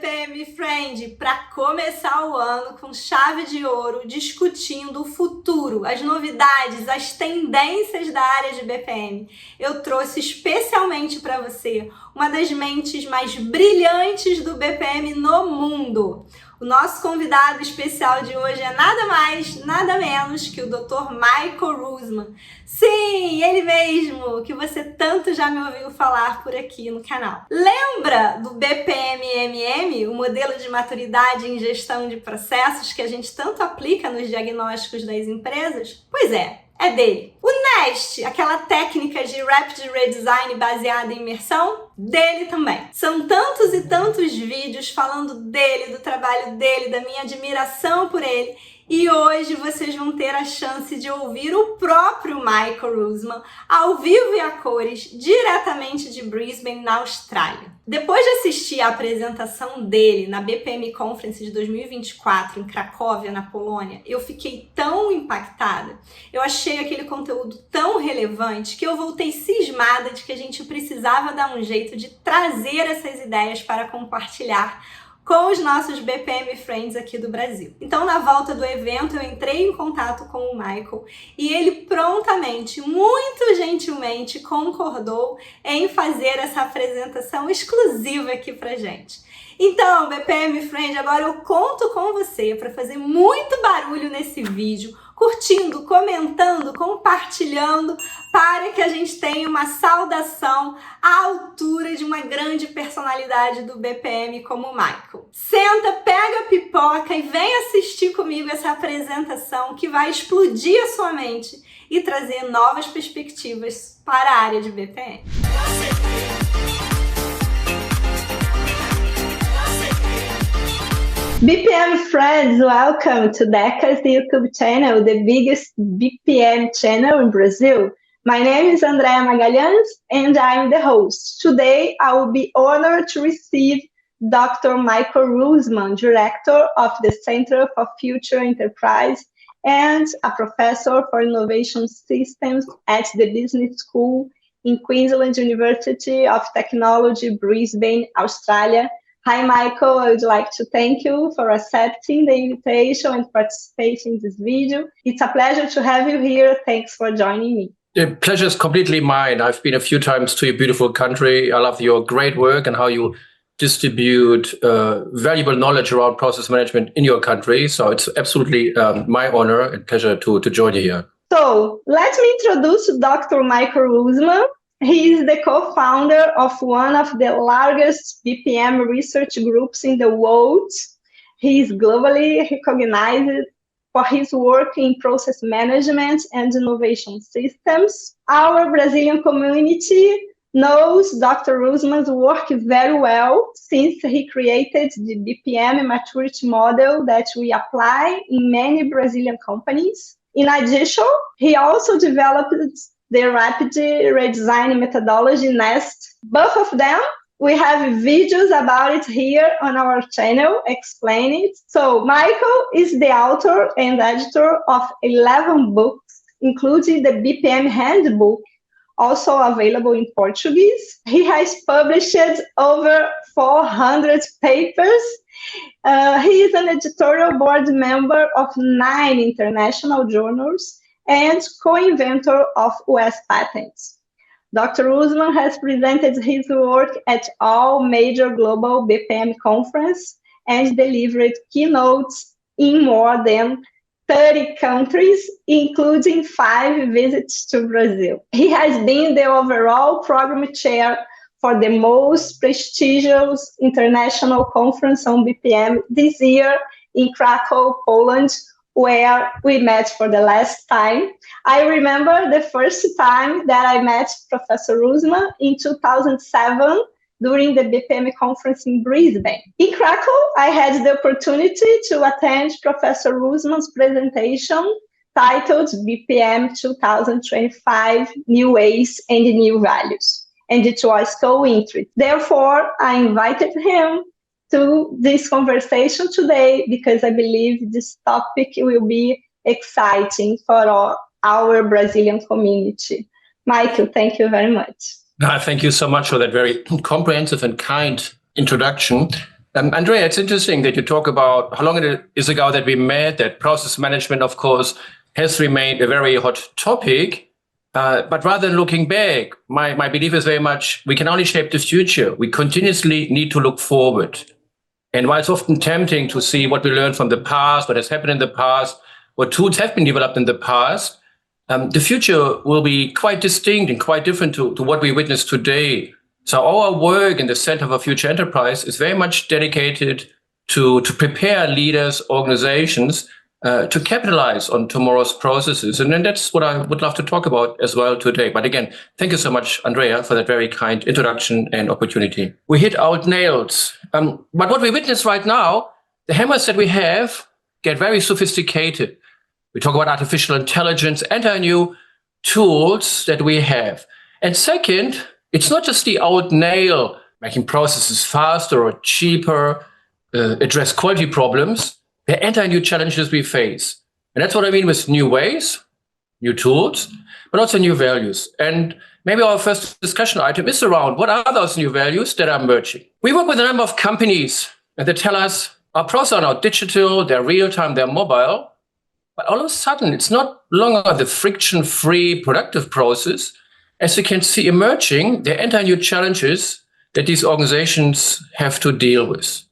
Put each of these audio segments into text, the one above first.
BPM Friend, para começar o ano com chave de ouro, discutindo o futuro, as novidades, as tendências da área de BPM. Eu trouxe especialmente para você uma das mentes mais brilhantes do BPM no mundo. O nosso convidado especial de hoje é nada mais, nada menos que o Dr. Michael Rusman. Sim, ele mesmo, que você tanto já me ouviu falar por aqui no canal. Lembra do BPM-MM, o modelo de maturidade em gestão de processos que a gente tanto aplica nos diagnósticos das empresas? Pois é dele. O NEST, aquela técnica de Rapid Redesign baseada em imersão, dele também. São tantos e tantos vídeos falando dele, do trabalho dele, da minha admiração por ele. E hoje vocês vão ter a chance de ouvir o próprio Michael Rusman ao vivo e a cores, diretamente de Brisbane, na Austrália. Depois de assistir a apresentação dele na BPM Conference de 2024 em Cracóvia, na Polônia, eu fiquei tão impactada, eu achei aquele conteúdo tão relevante que eu voltei cismada de que a gente precisava dar um jeito de trazer essas ideias para compartilhar com os nossos BPM Friends aqui do Brasil. Então, na volta do evento, eu entrei em contato com o Michael e ele prontamente, muito gentilmente, concordou em fazer essa apresentação exclusiva aqui pra gente. Então, BPM Friend, agora eu conto com você para fazer muito barulho nesse vídeo, curtindo, comentando, compartilhando, para que a gente tenha uma saudação à altura de uma grande personalidade do BPM como o Michael. Senta, pega a pipoca e vem assistir comigo essa apresentação que vai explodir a sua mente e trazer novas perspectivas para a área de BPM. BPM friends, welcome to Deca's YouTube channel, the biggest BPM channel in Brazil. My name is Andrea Magalhães and I'm the host. Today, I will be honored to receive Dr. Michael Rusman, Director of the Center for Future Enterprise and a Professor for Innovation Systems at the Business School in Queensland University of Technology, Brisbane, Australia. Hi, Michael. I would like to thank you for accepting the invitation and participating in this video. It's a pleasure to have you here. Thanks for joining me. The pleasure is completely mine. I've been a few times to your beautiful country. I love your great work and how you distribute valuable knowledge around process management in your country. So it's absolutely my honor and pleasure to join you here. So let me introduce Dr. Michael Rusman. He is the co-founder of one of the largest BPM research groups in the world. He is globally recognized for his work in process management and innovation systems. Our Brazilian community knows Dr. Rusman's work very well since he created the BPM maturity model that we apply in many Brazilian companies. In addition, he also developed the Rapid Redesign methodology NEST. Both of them, we have videos about it here on our channel, explain it. So Michael is the author and editor of 11 books, including the BPM Handbook, also available in Portuguese. He has published over 400 papers. He is an editorial board member of 9 international journals and co-inventor of US patents. Dr. Rusman has presented his work at all major global BPM conferences and delivered keynotes in more than 30 countries, including 5 visits to Brazil. He has been the overall program chair for the most prestigious international conference on BPM this year in Krakow, Poland, where we met for the last time. I remember the first time that I met Professor Rusman in 2007 during the BPM conference in Brisbane. In Krakow, I had the opportunity to attend Professor Rusman's presentation titled BPM 2025, New Ways and New Values. And it was so interesting. Therefore, I invited him to this conversation today because I believe this topic will be exciting for our Brazilian community. Michael, thank you very much. Thank you so much for that very comprehensive and kind introduction. Andrea, it's interesting that you talk about how long it is ago that we met, that process management, of course, has remained a very hot topic. But rather than looking back, my belief is very much we can only shape the future. We continuously need to look forward. And while it's often tempting to see what we learned from the past, what has happened in the past, what tools have been developed in the past, the future will be quite distinct and quite different to what we witness today. So our work in the Center for Future Enterprise is very much dedicated to prepare leaders, organizations, to capitalize on tomorrow's processes. And then that's what I would love to talk about as well today. But again, thank you so much, Andrea, for that very kind introduction and opportunity. We hit out nails. But what we witness right now, the hammers that we have get very sophisticated. We talk about artificial intelligence and our new tools that we have. And second, it's not just the old nail, making processes faster or cheaper, address quality problems. There are entire new challenges we face. And that's what I mean with new ways, new tools, but also new values. And maybe our first discussion item is around what are those new values that are emerging. We work with a number of companies and they tell us our processes are now digital, they're real-time, they're mobile. But all of a sudden, it's not longer the friction-free productive process. As you can see emerging, there are entire new challenges that these organizations have to deal with.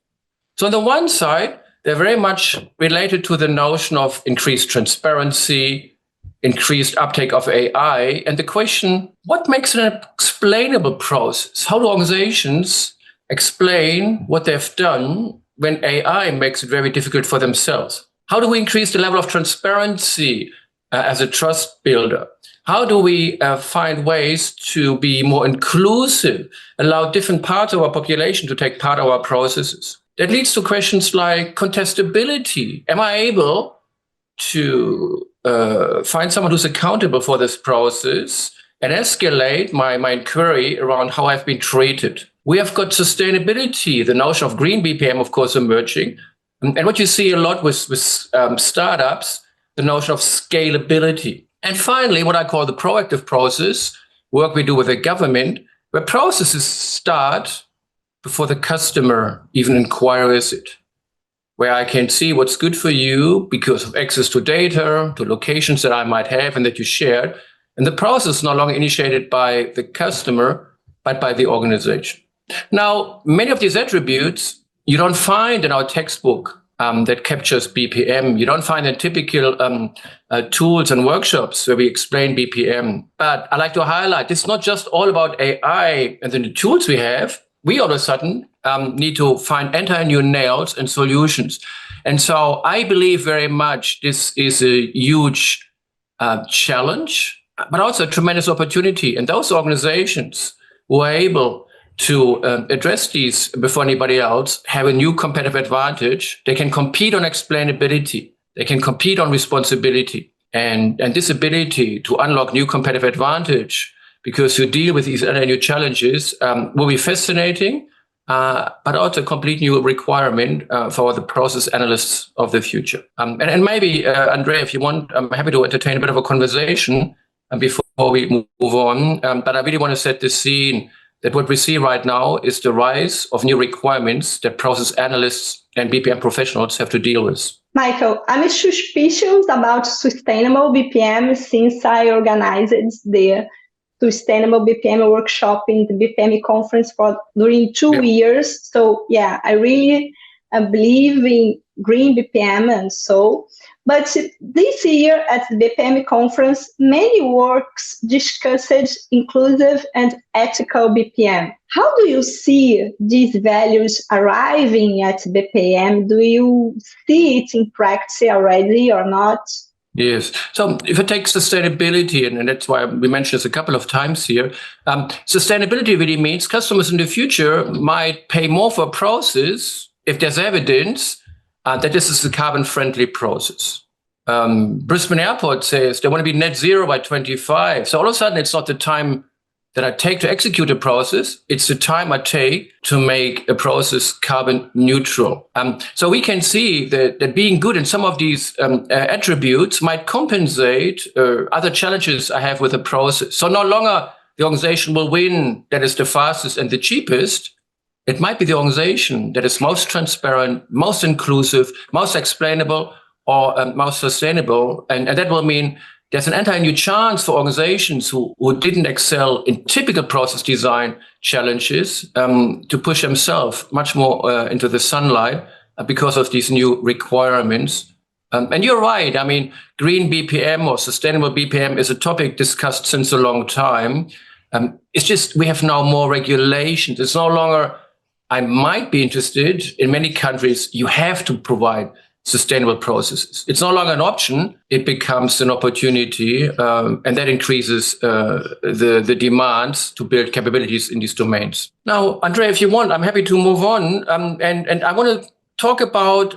So on the one side, they're very much related to the notion of increased transparency, increased uptake of AI, and the question, what makes an explainable process? How do organizations explain what they've done when AI makes it very difficult for themselves? How do we increase the level of transparency as a trust builder? How do we find ways to be more inclusive, allow different parts of our population to take part of our processes? That leads to questions like contestability. Am I able to find someone who's accountable for this process and escalate my inquiry around how I've been treated? We have got sustainability, the notion of green BPM, of course, emerging. And what you see a lot with startups, the notion of scalability. And finally, what I call the proactive process, work we do with the government, where processes start before the customer even inquires it, where I can see what's good for you because of access to data, to locations that I might have and that you shared. And the process is no longer initiated by the customer, but by the organization. Now, many of these attributes you don't find in our textbook that captures BPM. You don't find in typical tools and workshops where we explain BPM. But I like to highlight, it's not just all about AI and the tools we have. We all of a sudden need to find entire new nails and solutions. And so I believe very much this is a huge challenge, but also a tremendous opportunity. And those organizations who are able to address these before anybody else have a new competitive advantage. They can compete on explainability. They can compete on responsibility. And this ability to unlock new competitive advantage because you deal with these other new challenges will be fascinating, but also a complete new requirement for the process analysts of the future. And maybe, Andrea, if you want, I'm happy to entertain a bit of a conversation before we move on. But I really want to set the scene that what we see right now is the rise of new requirements that process analysts and BPM professionals have to deal with. Michael, I'm suspicious about sustainable BPM since I organized the Sustainable BPM workshop in the BPM conference during 2 years. So yeah, I really believe in green BPM and so. But this year at the BPM conference, many works discussed inclusive and ethical BPM. How do you see these values arriving at BPM? Do you see it in practice already or not? Yes. So if it takes sustainability, and that's why we mentioned this a couple of times here, sustainability really means customers in the future might pay more for a process if there's evidence that this is a carbon-friendly process. Brisbane Airport says they want to be net zero by 2025. So all of a sudden, it's not the time that I take to execute a process. It's the time I take to make a process carbon neutral. So we can see that being good in some of these attributes might compensate other challenges I have with the process. So no longer the organization will win that is the fastest and the cheapest. it might be the organization that is most transparent, most inclusive, most explainable, or most sustainable. And that will mean there's an entirely new chance for organizations who didn't excel in typical process design challenges to push themselves much more into the sunlight because of these new requirements. And you're right. I mean, green BPM or sustainable BPM is a topic discussed since a long time. It's just we have now more regulations. It's no longer, I might be interested. In many countries, you have to provide sustainable processes. It's no longer an option. It becomes an opportunity, and that increases the demands to build capabilities in these domains. Now, Andrea, if you want, I'm happy to move on. And I want to talk about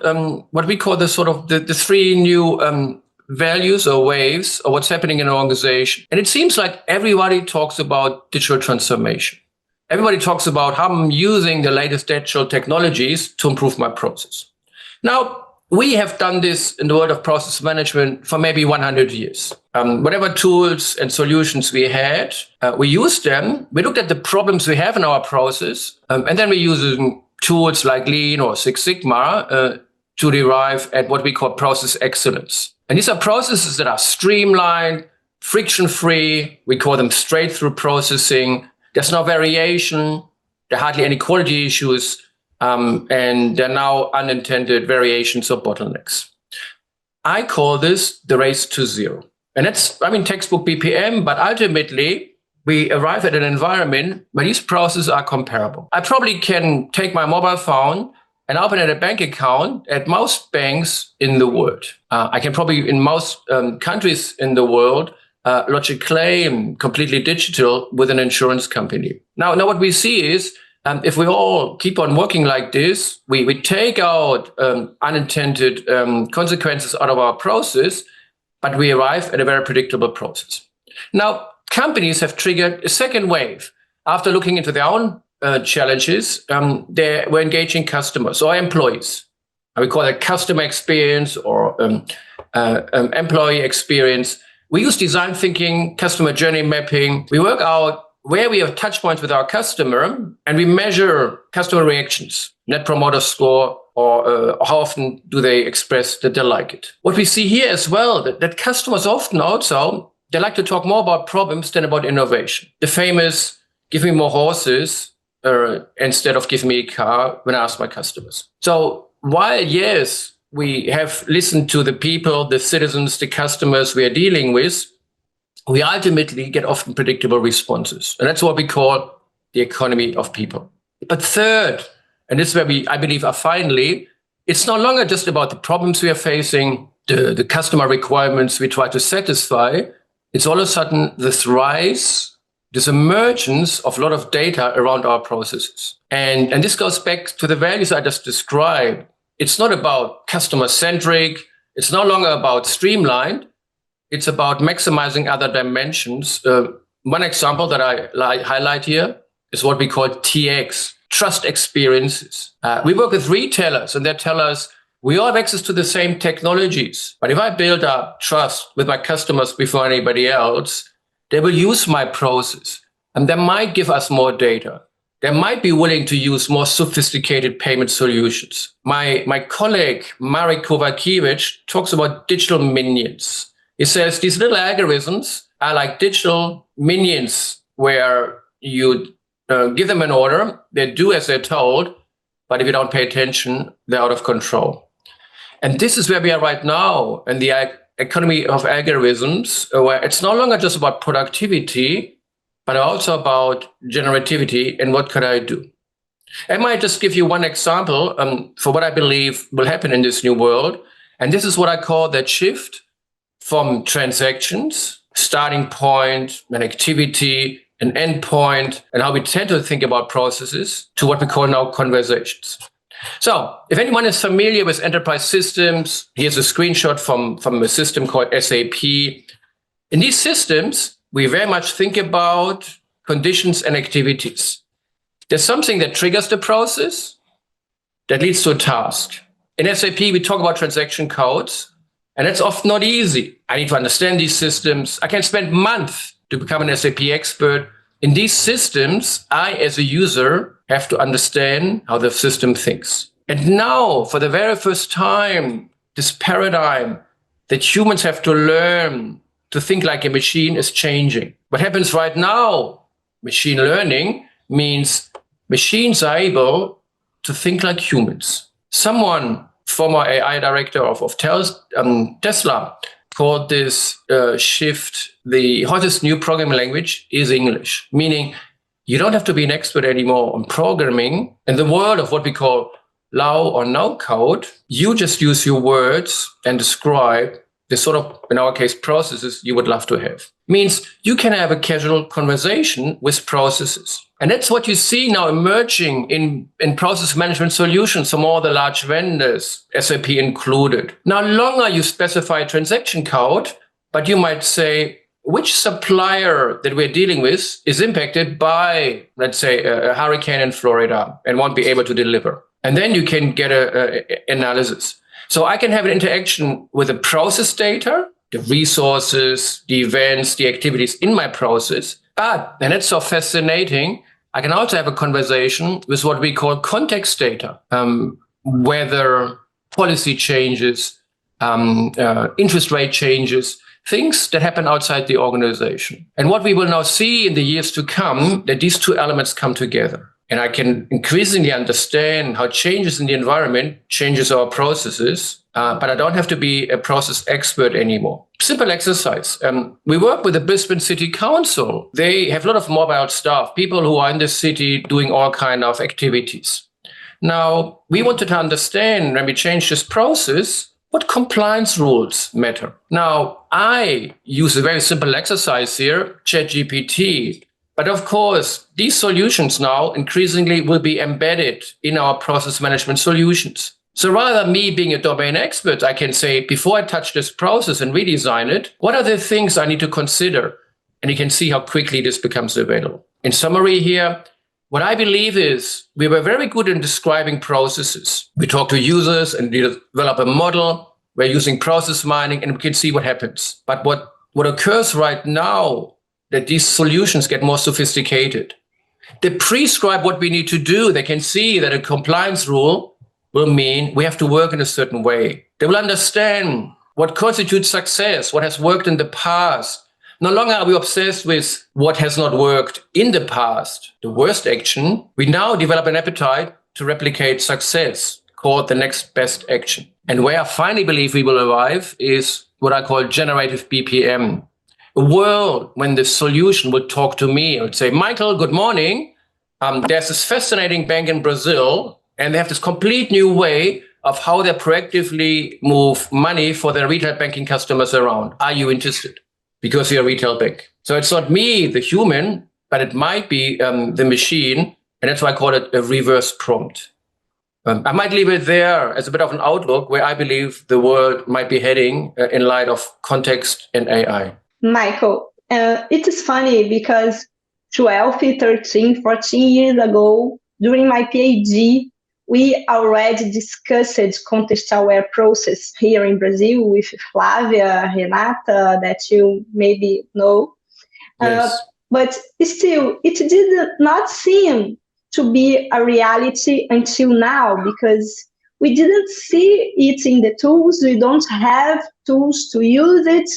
what we call the sort of the three new values or waves or what's happening in an organization. And it seems like everybody talks about digital transformation. Everybody talks about how I'm using the latest digital technologies to improve my process. Now, we have done this in the world of process management for maybe 100 years. Whatever tools and solutions we had, we used them. We looked at the problems we have in our process, and then we used tools like Lean or Six Sigma to derive at what we call process excellence. And these are processes that are streamlined, friction-free. We call them straight-through processing. There's no variation. There are hardly any quality issues. And there are now unintended variations or bottlenecks. I call this the race to zero. And that's, textbook BPM, but ultimately we arrive at an environment where these processes are comparable. I probably can take my mobile phone and open a bank account at most banks in the world. I can probably, in most countries in the world, lodge a claim completely digital with an insurance company. Now what we see is, if we all keep on working like this, we take out unintended consequences out of our process, but we arrive at a very predictable process. Now, companies have triggered a second wave. After looking into their own challenges, they were engaging customers or employees. We call it customer experience or employee experience. We use design thinking, customer journey mapping. We work out where we have touch points with our customer, and we measure customer reactions, net promoter score, or how often do they express that they like it. What we see here as well, that customers often also, they like to talk more about problems than about innovation. The famous, give me more horses instead of give me a car when I ask my customers. So while, yes, we have listened to the people, the citizens, the customers we are dealing with, we ultimately get often predictable responses. And that's what we call the economy of people. But third, and this is where I believe are finally, it's no longer just about the problems we are facing, the customer requirements we try to satisfy. It's all of a sudden this rise, this emergence of a lot of data around our processes. And this goes back to the values I just described. It's not about customer-centric. It's no longer about streamlined. It's about maximizing other dimensions. One example that I highlight here is what we call TX, trust experiences. We work with retailers and they tell us we all have access to the same technologies. But if I build up trust with my customers before anybody else, they will use my process and they might give us more data. They might be willing to use more sophisticated payment solutions. My colleague, Marek Kovakiewicz, talks about digital minions. He says these little algorithms are like digital minions where you give them an order, they do as they're told, but if you don't pay attention, they're out of control. And this is where we are right now in the economy of algorithms, where it's no longer just about productivity, but also about generativity and what could I do. I might just give you one example for what I believe will happen in this new world. And this is what I call that shift from transactions, starting point, an activity, an endpoint, and how we tend to think about processes, to what we call now conversations. So if anyone is familiar with enterprise systems, here's a screenshot from a system called SAP. In these systems, we very much think about conditions and activities. There's something that triggers the process that leads to a task. In SAP, we talk about transaction codes, and it's often not easy. I need to understand these systems. I can spend months to become an SAP expert. In these systems, I, as a user, have to understand how the system thinks. And now, for the very first time, this paradigm that humans have to learn to think like a machine is changing. What happens right now, machine learning, means machines are able to think like humans. Someone, former AI director of Tesla, called this shift, the hottest new programming language is English, meaning you don't have to be an expert anymore on programming. In the world of what we call low or no code, you just use your words and describe the sort of, in our case, processes you would love to have. Means you can have a casual conversation with processes. And that's what you see now emerging in process management solutions from all the large vendors, SAP included. No longer you specify transaction code, but you might say, which supplier that we're dealing with is impacted by, let's say, a hurricane in Florida and won't be able to deliver. And then you can get an analysis. So I can have an interaction with the process data, the resources, the events, the activities in my process. But, and it's so fascinating, I can also have a conversation with what we call context data, whether policy changes, interest rate changes, things that happen outside the organization. And what we will now see in the years to come, that these two elements come together. And I can increasingly understand how changes in the environment changes our processes, but I don't have to be a process expert anymore. Simple exercise. We work with the Brisbane City Council. They have a lot of mobile staff, people who are in the city doing all kinds of activities. Now, we wanted to understand, when we change this process, what compliance rules matter. Now, I use a very simple exercise here, ChatGPT. But of course, these solutions now increasingly will be embedded in our process management solutions. So rather than me being a domain expert, I can say, before I touch this process and redesign it, what are the things I need to consider? And you can see how quickly this becomes available. In summary here, what I believe is we were very good in describing processes. We talk to users and develop a model. We're using process mining and we can see what happens. But what occurs right now, that these solutions get more sophisticated. They prescribe what we need to do. They can see that a compliance rule will mean we have to work in a certain way. They will understand what constitutes success, what has worked in the past. No longer are we obsessed with what has not worked in the past, the worst action. We now develop an appetite to replicate success, called the next best action. And where I finally believe we will arrive is what I call generative BPM. A world when the solution would talk to me and would say, Michael, good morning. There's this fascinating bank in Brazil, and they have this complete new way of how they proactively move money for their retail banking customers around. Are you interested? Because you're a retail bank. So it's not me, the human, but it might be the machine. And that's why I call it a reverse prompt. I might leave it there as a bit of an outlook where I believe the world might be heading in light of context and AI. Michael, it is funny because 12, 13, 14 years ago, during my PhD, we already discussed context-aware process here in Brazil with Flávia, Renata, that you maybe know. Yes. But still, it did not seem to be a reality until now because we didn't see it in the tools. We don't have tools to use it.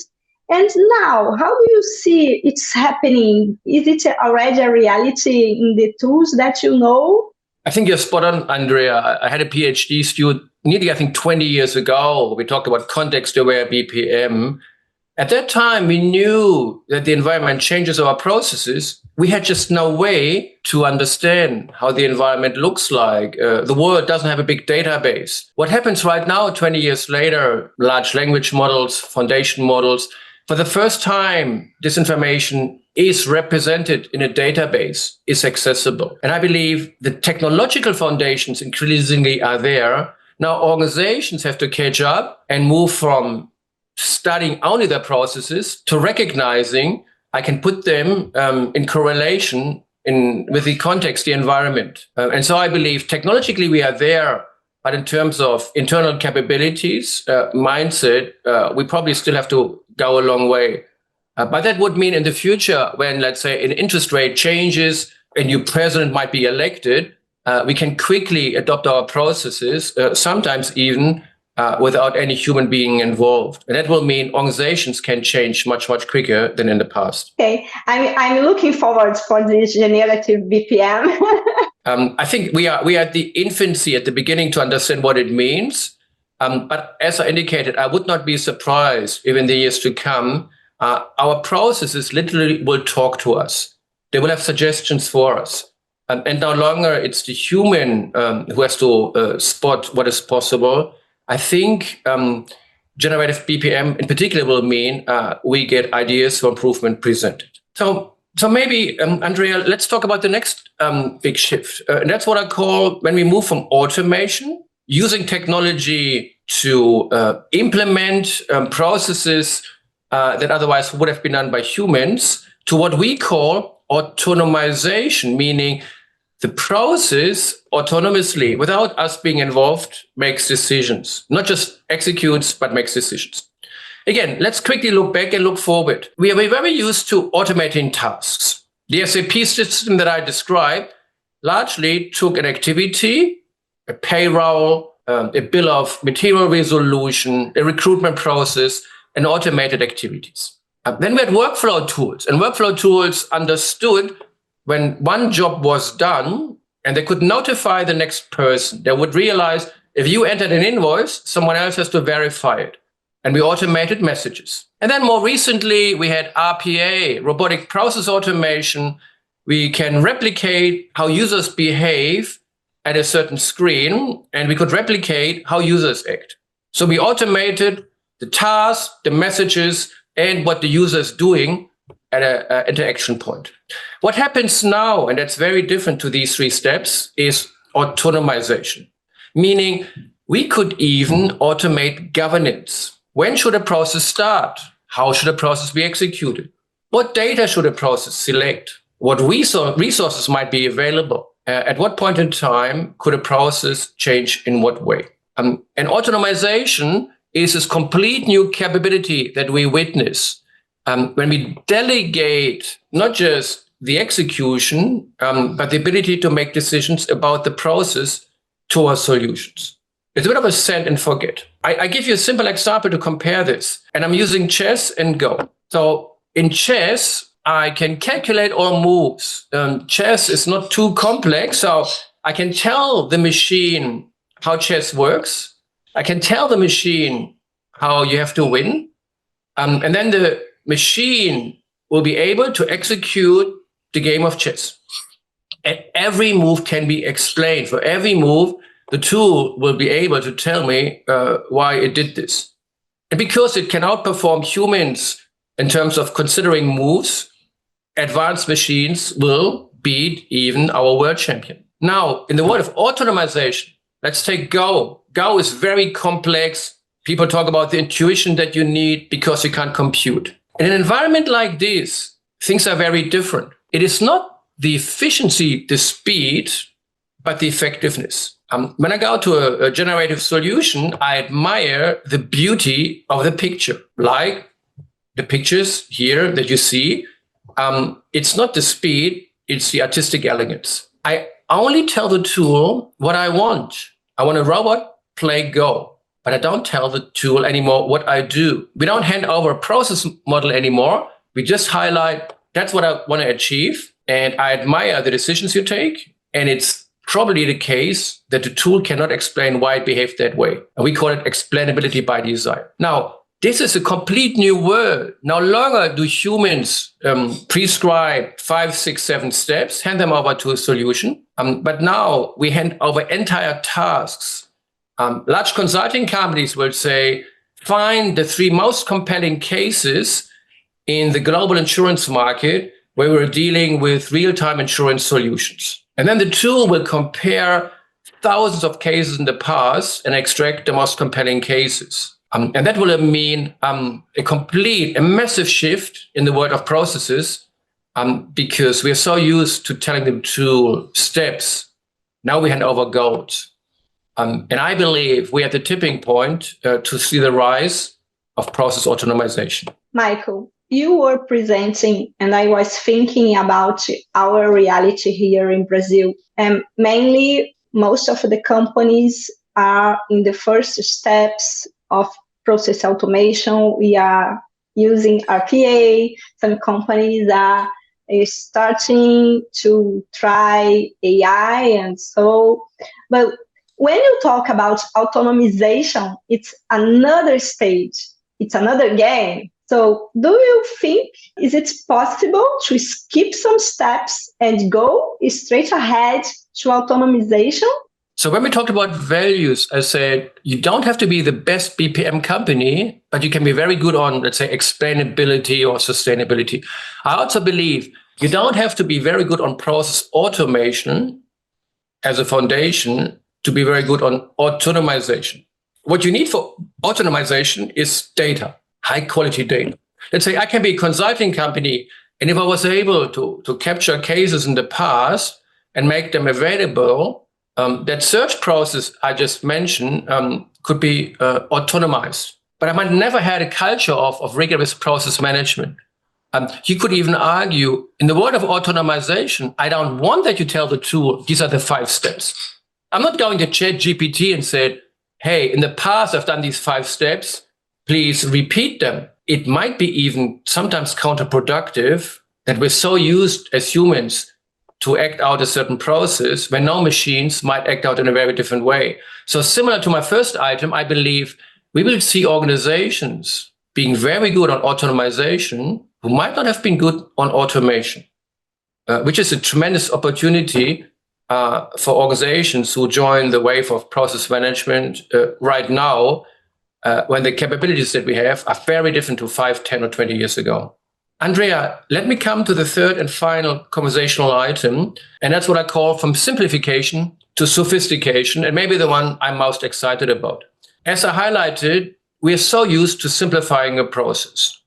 And now, how do you see it's happening? Is it already a reality in the tools that you know? I think you're spot on, Andrea. I had a PhD student nearly, 20 years ago. We talked about context-aware BPM. At that time, we knew that the environment changes our processes. We had just no way to understand how the environment looks like. The world doesn't have a big database. What happens right now, 20 years later, large language models, foundation models, for the first time, this information is represented in a database, is accessible. And I believe the technological foundations increasingly are there. Now organizations have to catch up and move from studying only their processes to recognizing I can put them in correlation with the context, the environment. And so I believe technologically we are there, but in terms of internal capabilities, mindset, we probably still have to go a long way. But that would mean in the future when, let's say, an interest rate changes, a new president might be elected, we can quickly adopt our processes, sometimes even without any human being involved. And that will mean organizations can change much, much quicker than in the past. Okay, I'm looking forward for this generative BPM. I think we are at the infancy, at the beginning, to understand what it means. But as I indicated, I would not be surprised if in the years to come, our processes literally will talk to us. They will have suggestions for us. And no longer it's the human who has to spot what is possible. I think generative BPM in particular will mean we get ideas for improvement presented. So maybe, Andrea, let's talk about the next big shift. And that's what I call when we move from automation, using technology to implement processes that otherwise would have been done by humans, to what we call autonomization, meaning the process autonomously, without us being involved, makes decisions, not just executes, but makes decisions. Again, let's quickly look back and look forward. We are very used to automating tasks. The SAP system that I described largely took an activity, a payroll, a bill of material resolution, a recruitment process, and automated activities. Then we had workflow tools, and workflow tools understood when one job was done and they could notify the next person. They would realize if you entered an invoice, someone else has to verify it. And we automated messages. And then more recently, we had RPA, robotic process automation. We can replicate how users behave at a certain screen, and we could replicate how users act. So we automated the tasks, the messages, and what the user is doing at an interaction point. What happens now, and that's very different to these three steps, is autonomization, meaning we could even automate governance. When should a process start? How should a process be executed? What data should a process select? What resources might be available? At what point in time could a process change in what way? And autonomization is this complete new capability that we witness when we delegate not just the execution, but the ability to make decisions about the process to our solutions. It's a bit of a set and forget. I give you a simple example to compare this, and I'm using chess and Go. So in chess, I can calculate all moves. Chess is not too complex, so I can tell the machine how chess works. I can tell the machine how you have to win. And then the machine will be able to execute the game of chess. And every move can be explained. For every move, the tool will be able to tell me why it did this. And because it can outperform humans in terms of considering moves, advanced machines will beat even our world champion. Now, in the world of autonomization, let's take Go. Go is very complex. People talk about the intuition that you need because you can't compute. In an environment like this, things are very different. It is not the efficiency, the speed, but the effectiveness. When I go to a generative solution, I admire the beauty of the picture, like the pictures here that you see. It's not the speed, it's the artistic elegance. I only tell the tool what I want. I want a robot play Go, but I don't tell the tool anymore what I do. We don't hand over a process model anymore. We just highlight, that's what I want to achieve. And I admire the decisions you take. And it's probably the case that the tool cannot explain why it behaved that way. And we call it explainability by design. Now, this is a complete new world. No longer do humans prescribe 5, 6, 7 steps, hand them over to a solution. But now we hand over entire tasks. Large consulting companies will say, find the 3 most compelling cases in the global insurance market where we're dealing with real-time insurance solutions. And then the tool will compare thousands of cases in the past and extract the most compelling cases. And that will mean a massive shift in the world of processes because we are so used to telling the tool steps. Now we hand over goals. And I believe we're at the tipping point to see the rise of process autonomization. Michael, you were presenting, and I was thinking about our reality here in Brazil, and mainly most of the companies are in the first steps of process automation. We are using RPA. Some companies are starting to try AI and so, but when you talk about autonomization, it's another stage, it's another game. So do you think, is it possible to skip some steps and go straight ahead to autonomization? So when we talked about values, I said, you don't have to be the best BPM company, but you can be very good on, let's say, explainability or sustainability. I also believe you don't have to be very good on process automation as a foundation to be very good on autonomization. What you need for autonomization is data, high quality data. Let's say I can be a consulting company, and if I was able to capture cases in the past and make them available, that search process I just mentioned could be autonomized. But I might never had a culture of rigorous process management. You could even argue, in the world of autonomization, I don't want that you tell the tool, these are the 5 steps. I'm not going to ChatGPT and say, hey, in the past, I've done these 5 steps. Please repeat them. It might be even sometimes counterproductive that we're so used as humans to act out a certain process when now machines might act out in a very different way. So similar to my first item, I believe we will see organizations being very good on autonomization who might not have been good on automation, which is a tremendous opportunity for organizations who join the wave of process management right now, when the capabilities that we have are very different to 5, 10, or 20 years ago. Andrea, let me come to the third and final conversational item, and that's what I call from simplification to sophistication, and maybe the one I'm most excited about. As I highlighted, we are so used to simplifying a process.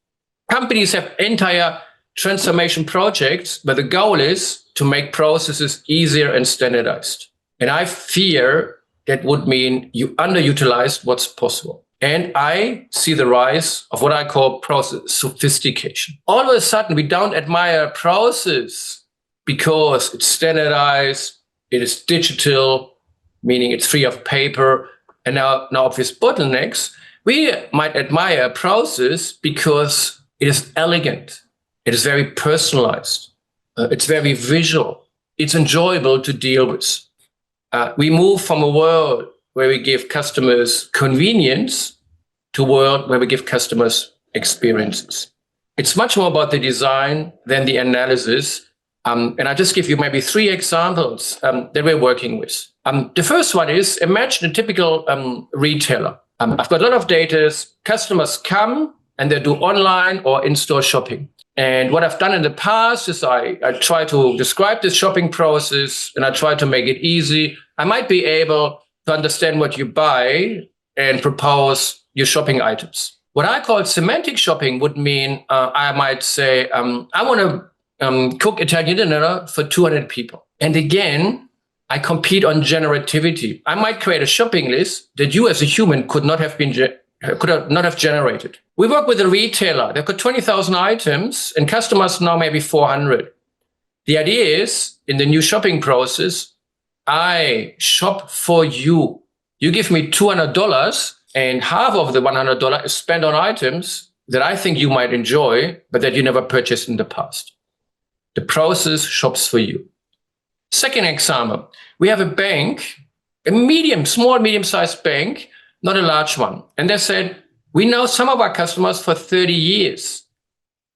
Companies have entire transformation projects where the goal is to make processes easier and standardized. And I fear that would mean you underutilize what's possible. And I see the rise of what I call process sophistication. All of a sudden, we don't admire a process because it's standardized, it is digital, meaning it's free of paper, and now obvious bottlenecks. We might admire a process because it is elegant, it is very personalized, it's very visual, it's enjoyable to deal with. We move from a world where we give customers convenience to a world where we give customers experiences. It's much more about the design than the analysis. And I'll just give you maybe 3 examples that we're working with. The first one is, imagine a typical retailer. I've got a lot of data. Customers come and they do online or in-store shopping. And what I've done in the past is I try to describe this shopping process and I try to make it easy. I might be able to understand what you buy and propose your shopping items. What I call semantic shopping would mean I might say, I want to cook Italian dinner for 200 people. And again, I compete on generativity. I might create a shopping list that you as a human could not have generated. We work with a retailer. They've got 20,000 items and customers now maybe 400. The idea is, in the new shopping process, I shop for you. You give me $200 and half of the $100 is spent on items that I think you might enjoy, but that you never purchased in the past. The process shops for you. Second example, we have a bank, a small, medium-sized bank, not a large one. And they said, we know some of our customers for 30 years,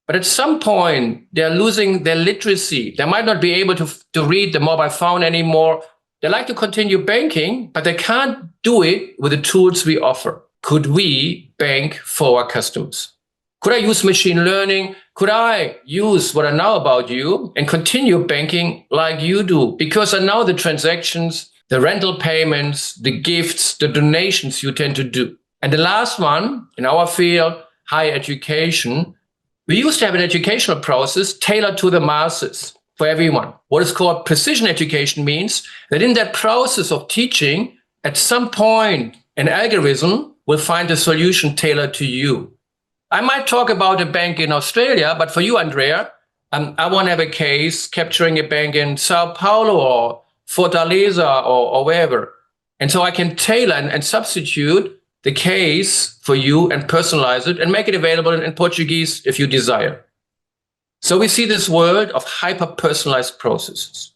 but at some point they're losing their literacy. They might not be able to read the mobile phone anymore. They like to continue banking, but they can't do it with the tools we offer. Could we bank for our customers? Could I use machine learning? Could I use what I know about you and continue banking like you do? Because I know the transactions, the rental payments, the gifts, the donations you tend to do. And the last one, in our field, higher education, we used to have an educational process tailored to the masses for everyone. What is called precision education means that in that process of teaching, at some point, an algorithm will find a solution tailored to you. I might talk about a bank in Australia, but for you, Andrea, I want to have a case capturing a bank in Sao Paulo or Fortaleza or wherever. And so I can tailor and substitute the case for you and personalize it and make it available in Portuguese if you desire. So we see this world of hyper-personalized processes.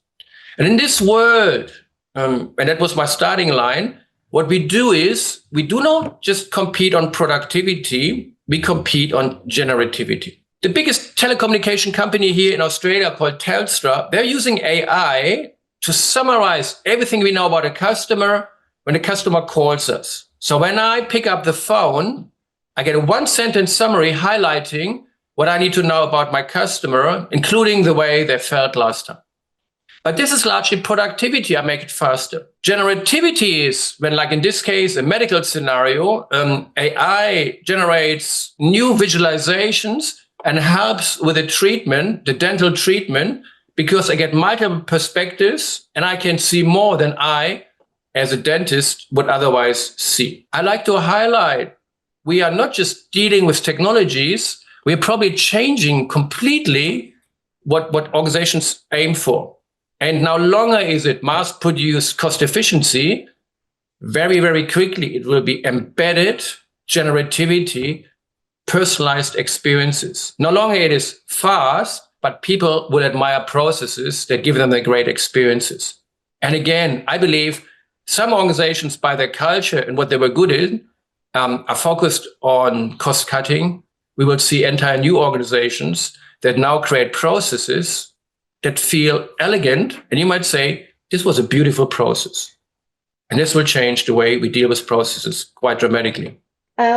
And in this world, and that was my starting line, what we do is we do not just compete on productivity, we compete on generativity. The biggest telecommunication company here in Australia called Telstra, they're using AI to summarize everything we know about a customer when a customer calls us. So when I pick up the phone, I get a one-sentence summary highlighting what I need to know about my customer, including the way they felt last time. But this is largely productivity. I make it faster. Generativity is when, like in this case, a medical scenario, AI generates new visualizations and helps with the treatment, the dental treatment, because I get multiple perspectives and I can see more than I, as a dentist, would otherwise see. I like to highlight, we are not just dealing with technologies, we're probably changing completely what organizations aim for. And no longer is it mass-produced cost efficiency. Very, very quickly, it will be embedded generativity, personalized experiences. No longer it is fast, but people will admire processes that give them the great experiences. And again, I believe some organizations, by their culture and what they were good in, are focused on cost cutting. We will see entire new organizations that now create processes that feel elegant. And you might say, this was a beautiful process. And this will change the way we deal with processes quite dramatically.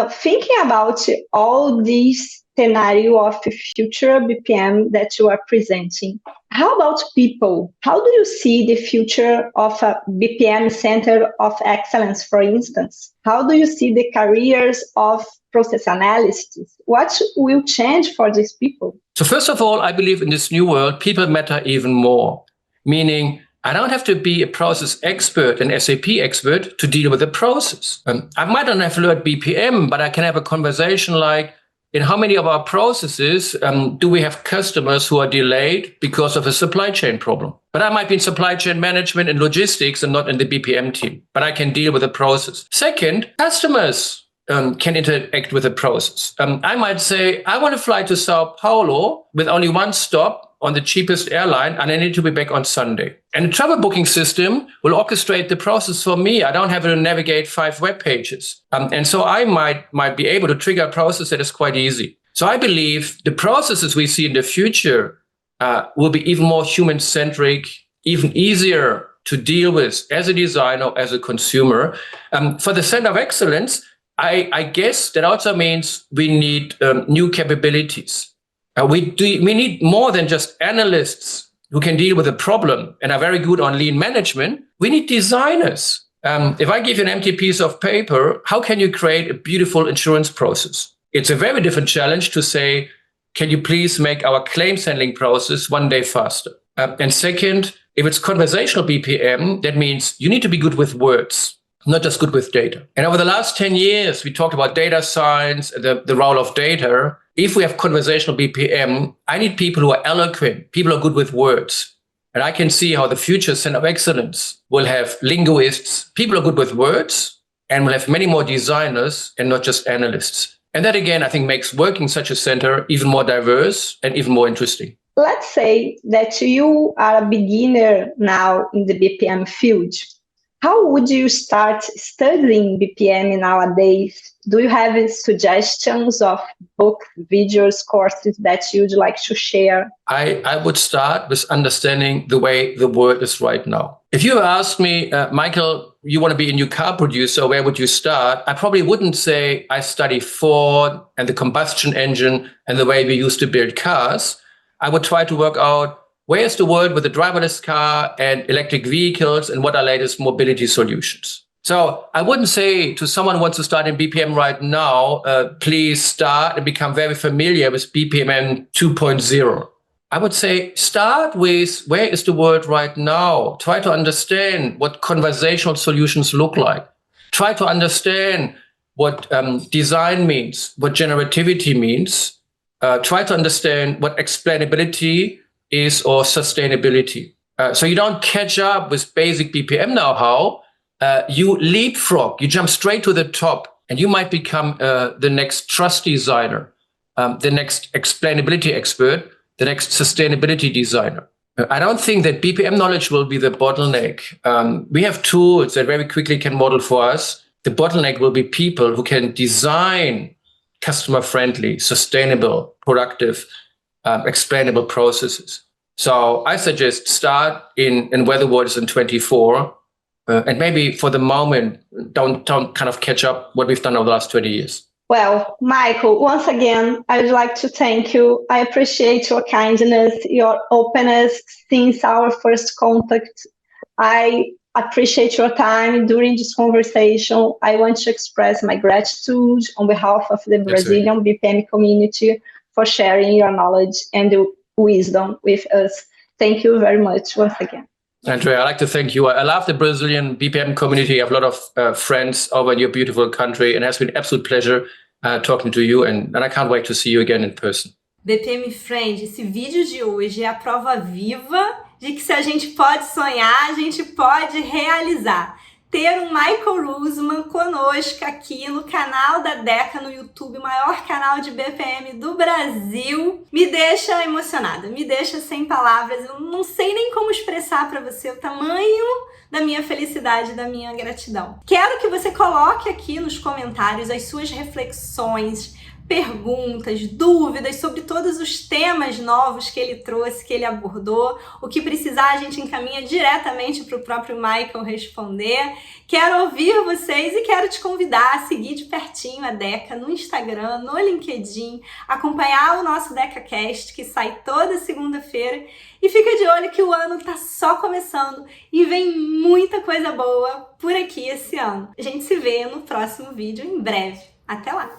Thinking about all these scenario of future BPM that you are presenting, how about people? How do you see the future of a BPM Center of Excellence, for instance? How do you see the careers of process analysts? What will change for these people? So first of all, I believe in this new world, people matter even more, meaning I don't have to be a process expert, an SAP expert, to deal with the process. I might not have learned BPM, but I can have a conversation like, in how many of our processes do we have customers who are delayed because of a supply chain problem? But I might be in supply chain management and logistics and not in the BPM team, but I can deal with the process. Second, customers can interact with the process. I might say, I want to fly to Sao Paulo with only one stop on the cheapest airline, and I need to be back on Sunday. And the travel booking system will orchestrate the process for me. I don't have to navigate 5 web pages. And so I might be able to trigger a process that is quite easy. So I believe the processes we see in the future will be even more human-centric, even easier to deal with as a designer, as a consumer. For the Center of Excellence, I guess that also means we need new capabilities. We need more than just analysts who can deal with a problem and are very good on lean management. We need designers. If I give you an empty piece of paper, how can you create a beautiful insurance process? It's a very different challenge to say, can you please make our claims handling process one day faster? And second, if it's conversational BPM, that means you need to be good with words, not just good with data. And over the last 10 years, we talked about data science, the role of data. If we have conversational BPM, I need people who are eloquent, people who are good with words. And I can see how the future Center of Excellence will have linguists, people who are good with words, and will have many more designers and not just analysts. And that, again, I think makes working such a center even more diverse and even more interesting. Let's say that you are a beginner now in the BPM field. How would you start studying BPM nowadays? Do you have suggestions of books, videos, courses that you'd like to share? I would start with understanding the way the world is right now. If you asked me, Michael, you want to be a new car producer, where would you start? I probably wouldn't say I study Ford and the combustion engine and the way we used to build cars. I would try to work out, where is the world with the driverless car and electric vehicles, and what are latest mobility solutions? So I wouldn't say to someone who wants to start in BPM right now, please start and become very familiar with BPM 2.0. I would say start with, where is the world right now? Try to understand what conversational solutions look like. Try to understand what design means, what generativity means. Try to understand what explainability is or sustainability. So you don't catch up with basic BPM know-how. You leapfrog, you jump straight to the top, and you might become the next trust designer, the next explainability expert, the next sustainability designer. I don't think that BPM knowledge will be the bottleneck. We have tools that very quickly can model for us. The bottleneck will be people who can design customer-friendly, sustainable, productive, explainable processes. So I suggest start in Weather Waters in 24, and maybe for the moment, don't kind of catch up what we've done over the last 20 years. Well, Michael, once again, I would like to thank you. I appreciate your kindness, your openness since our first contact. I appreciate your time during this conversation. I want to express my gratitude on behalf of the Brazilian BPM community for sharing your knowledge and the wisdom with us. Thank you very much once again. Andrea, I'd like to thank you. I love the Brazilian BPM community. I have a lot of friends over in your beautiful country, and it has been an absolute pleasure talking to you, and I can't wait to see you again in person. BPM Friend, esse vídeo de hoje é a prova viva de que se a gente pode sonhar, a gente pode realizar. Ter um Michael Rusman conosco aqui no canal da Deca no YouTube, o maior canal de BPM do Brasil, me deixa emocionada, me deixa sem palavras. Eu não sei nem como expressar para você o tamanho da minha felicidade, da minha gratidão. Quero que você coloque aqui nos comentários as suas reflexões, perguntas, dúvidas sobre todos os temas novos que ele trouxe, que ele abordou. O que precisar, a gente encaminha diretamente para o próprio Michael responder. Quero ouvir vocês e quero te convidar a seguir de pertinho a Deca no Instagram, no LinkedIn, acompanhar o nosso DecaCast, que sai toda segunda-feira. E fica de olho que o ano tá só começando e vem muita coisa boa por aqui esse ano. A gente se vê no próximo vídeo em breve. Até lá!